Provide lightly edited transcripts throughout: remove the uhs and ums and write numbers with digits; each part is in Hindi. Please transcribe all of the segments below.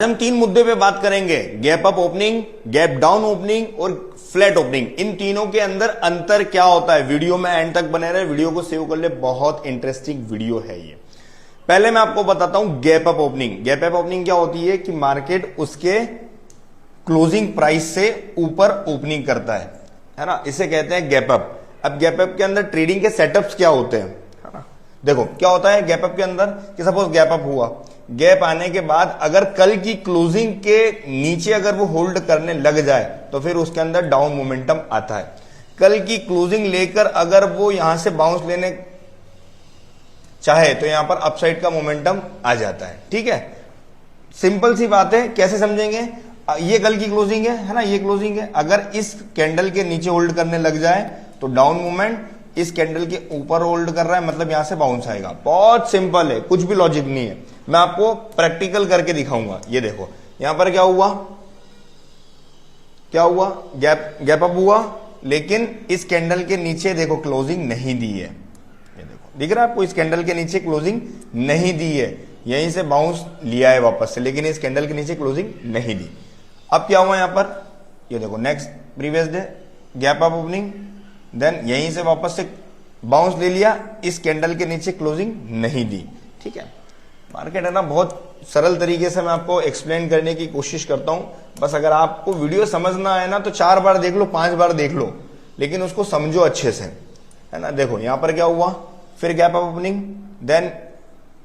हम तीन मुद्दे पे बात करेंगे, gap up opening, gap down opening और फ्लैट ओपनिंग। इन तीनों के अंदर अंतर क्या होता है। वीडियो में एंड तक बने रहे, वीडियो को सेव कर ले, बहुत इंटरेस्टिंग वीडियो है ये। पहले मैं आपको बताता हूं gap up opening. Gap up opening क्या होती है कि मार्केट उसके क्लोजिंग प्राइस से ऊपर ओपनिंग करता है ना, इसे कहते हैं गैप अप। अब गैप अप के अंदर ट्रेडिंग के सेटअप्स क्या होते हैं, है ना। देखो क्या होता है गैप अप के अंदर कि सपोज गैप अप हुआ, गैप आने के बाद अगर कल की क्लोजिंग के नीचे अगर वो होल्ड करने लग जाए तो फिर उसके अंदर डाउन मोमेंटम आता है। कल की क्लोजिंग लेकर अगर वो यहां से बाउंस लेने चाहे तो यहां पर अपसाइड का मोमेंटम आ जाता है। ठीक है, सिंपल सी बात है। कैसे समझेंगे, ये कल की क्लोजिंग है ना, ये क्लोजिंग है। अगर इस कैंडल के नीचे होल्ड करने लग जाए तो डाउन मूवमेंट, इस कैंडल के ऊपर होल्ड कर रहा है मतलब यहां से बाउंस आएगा। बहुत सिंपल है, कुछ भी लॉजिक नहीं है। मैं आपको प्रैक्टिकल करके दिखाऊंगा। ये देखो यहां पर क्या हुआ, क्या हुआ, गैप अप हुआ, लेकिन इस कैंडल के नीचे देखो क्लोजिंग नहीं दी है। ये देखो दिख रहा है आपको, इस कैंडल के नीचे क्लोजिंग नहीं दी है, यहीं से बाउंस लिया है वापस से, लेकिन इस कैंडल के नीचे क्लोजिंग नहीं दी। अब क्या हुआ यहां पर, ये देखो next previous day gap up opening, then यहीं से वापस से बाउंस ले लिया, इस कैंडल के नीचे क्लोजिंग नहीं दी। ठीक है, मार्केट है ना, बहुत सरल तरीके से मैं आपको एक्सप्लेन करने की कोशिश करता हूं। बस अगर आपको वीडियो समझना है ना तो 4 बार देख लो, 5 बार देख लो, लेकिन उसको समझो अच्छे से, है ना। देखो यहां पर क्या हुआ, फिर गैप अप ओपनिंग, देन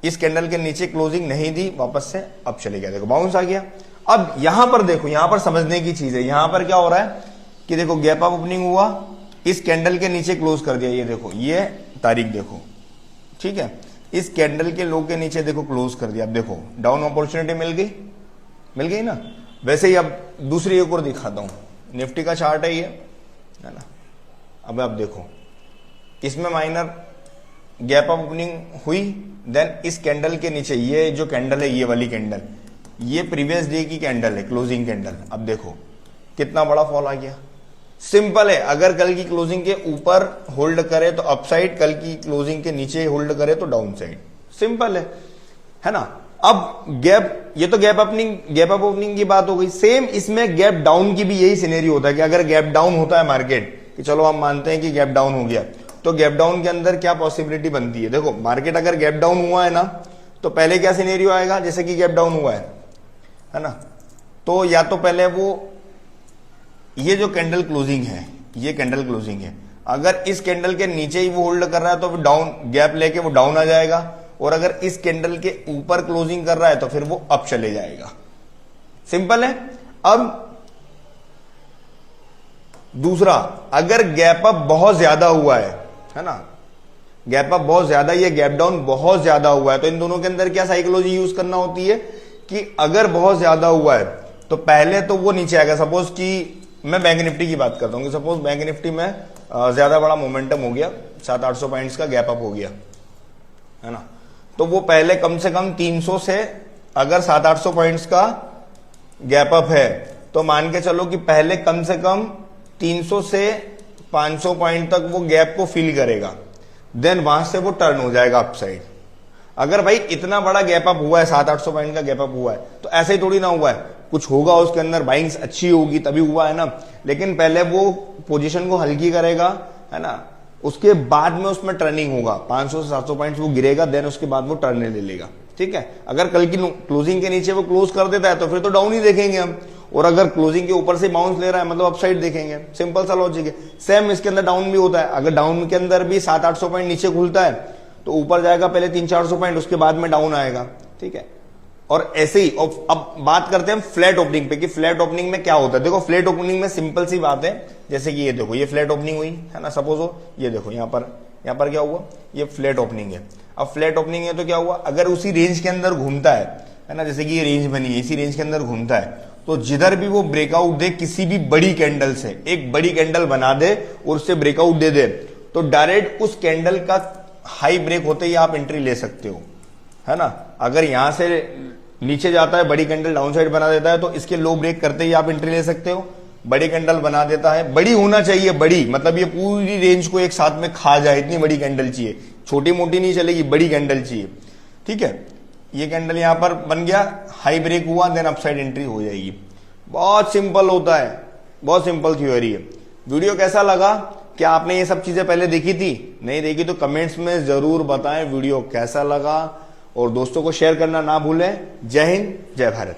इस कैंडल के नीचे क्लोजिंग नहीं दी, वापस से अब चले गया, देखो बाउंस आ गया। अब यहां पर देखो, यहां पर समझने की चीज है, यहां पर क्या हो रहा है कि देखो गैप अप ओपनिंग हुआ, इस कैंडल के नीचे क्लोज कर दिया, ये देखो ये तारीख देखो, ठीक है, इस कैंडल के लो के नीचे देखो क्लोज कर दिया। अब देखो डाउन अपॉर्चुनिटी मिल गई ना। वैसे ही अब दूसरी एक और दिखाता हूं, निफ्टी का चार्ट है ये, है ना। अब आप देखो इसमें माइनर गैप अप ओपनिंग हुई, देन इस कैंडल के नीचे, ये जो कैंडल है, ये वाली कैंडल, ये प्रीवियस डे की कैंडल है, क्लोजिंग कैंडल। अब देखो कितना बड़ा फॉल आ गया। सिंपल है, अगर कल की क्लोजिंग के ऊपर होल्ड करे तो अपसाइड, कल की क्लोजिंग के नीचे होल्ड करे तो डाउन साइड। सिंपल है ना। अब गैप, ये तो गैप अप ओपनिंग की बात हो गई। सेम इसमें गैप डाउन की भी यही सिनेरियो होता है कि अगर गैप डाउन होता है मार्केट, कि चलो हम मानते हैं कि गैप डाउन हो गया, तो गैप डाउन के अंदर क्या पॉसिबिलिटी बनती है। देखो मार्केट अगर गैप डाउन हुआ है ना, तो पहले क्या सिनेरियो आएगा, जैसे कि गैप डाउन हुआ है ना, तो या तो पहले वो ये जो कैंडल क्लोजिंग है, ये कैंडल क्लोजिंग है, अगर इस कैंडल के नीचे ही वो होल्ड कर रहा है तो डाउन, गैप लेके वो डाउन आ जाएगा, और अगर इस कैंडल के ऊपर क्लोजिंग कर रहा है तो फिर वो अप चले जाएगा। सिंपल है। अब दूसरा, अगर गैप अप बहुत ज्यादा हुआ है ना, गैप अप बहुत ज्यादा, ये गैप डाउन बहुत ज्यादा हुआ है, तो इन दोनों के अंदर क्या साइकोलॉजी यूज करना होती है कि अगर बहुत ज्यादा हुआ है तो पहले तो वो नीचे आएगा। सपोज कि मैं बैंक निफ्टी की बात करता हूं, सपोज बैंक निफ्टी में ज्यादा बड़ा मोमेंटम हो गया, 700-800 पॉइंट्स का गैप अप हो गया, है ना, तो वो पहले कम से कम 300 से, अगर 700-800 पॉइंट्स का गैप अप है तो मान के चलो कि पहले कम से कम 300 से 500 पॉइंट तक वो गैप को फिल करेगा, देन वहां से वो टर्न हो जाएगा अपसाइड। अगर भाई इतना बड़ा गैप अप हुआ है, 700-800 पॉइंट का गैप अप हुआ है, तो ऐसे ही थोड़ी ना हुआ है, कुछ होगा उसके अंदर, बाइंग्स अच्छी होगी तभी हुआ है ना। लेकिन पहले वो पोजीशन को हल्की करेगा, है ना, उसके बाद में उसमें टर्निंग होगा, 500 से 700 पॉइंट्स वो गिरेगा, देन उसके बाद वो टर्न ले लेगा। ठीक है, अगर कल की क्लोजिंग के नीचे वो क्लोज कर देता है तो फिर तो डाउन ही देखेंगे हम, और अगर क्लोजिंग के ऊपर से बाउंस ले रहा है मतलब अपसाइड देखेंगे। सिंपल सा लॉजिक है। सेम इसके अंदर डाउन भी होता है, अगर डाउन के अंदर भी 700-800 पॉइंट नीचे खुलता है तो ऊपर जाएगा पहले 300-400 पॉइंट, उसके बाद में डाउन आएगा। ठीक है, और ऐसे ही। अब बात करते हैं फ्लैट ओपनिंग पे कि फ्लैट ओपनिंग में क्या होता है। देखो फ्लैट ओपनिंग में सिंपल सी बात है, जैसे कि ये देखो, ये फ्लैट ओपनिंग हुई है ना, सपोज हो, ये देखो यहां पर क्या हुआ, ये फ्लैट ओपनिंग है। अब फ्लैट ओपनिंग है तो क्या हुआ, अगर उसी रेंज के अंदर घूमता है ना, जैसे कि ये रेंज बनी है, इसी रेंज के अंदर घूमता है, तो जिधर भी वो ब्रेकआउट दे किसी भी बड़ी कैंडल से, एक बड़ी कैंडल बना दे और उससे ब्रेकआउट दे दे, तो डायरेक्ट उस कैंडल का हाई ब्रेक होते ही आप एंट्री ले सकते हो, है ना। अगर यहां से नीचे जाता है, बड़ी कैंडल डाउन साइड बना देता है, तो इसके लो ब्रेक करते ही आप एंट्री ले सकते हो। बड़ी कैंडल बना देता है, बड़ी होना चाहिए, बड़ी मतलब ये पूरी रेंज को एक साथ में खा जाए, इतनी बड़ी कैंडल चाहिए, छोटी मोटी नहीं चलेगी, बड़ी कैंडल चाहिए। ठीक है, ये कैंडल यहां पर बन गया, हाई ब्रेक हुआ, देन अपसाइड एंट्री हो जाएगी। बहुत सिंपल होता है, बहुत सिंपल थ्योरी है। वीडियो कैसा लगा? क्या आपने ये सब चीजें पहले देखी थी? नहीं देखी तो कमेंट्स में जरूर बताएं वीडियो कैसा लगा, और दोस्तों को शेयर करना ना भूलें। जय हिंद, जय भारत।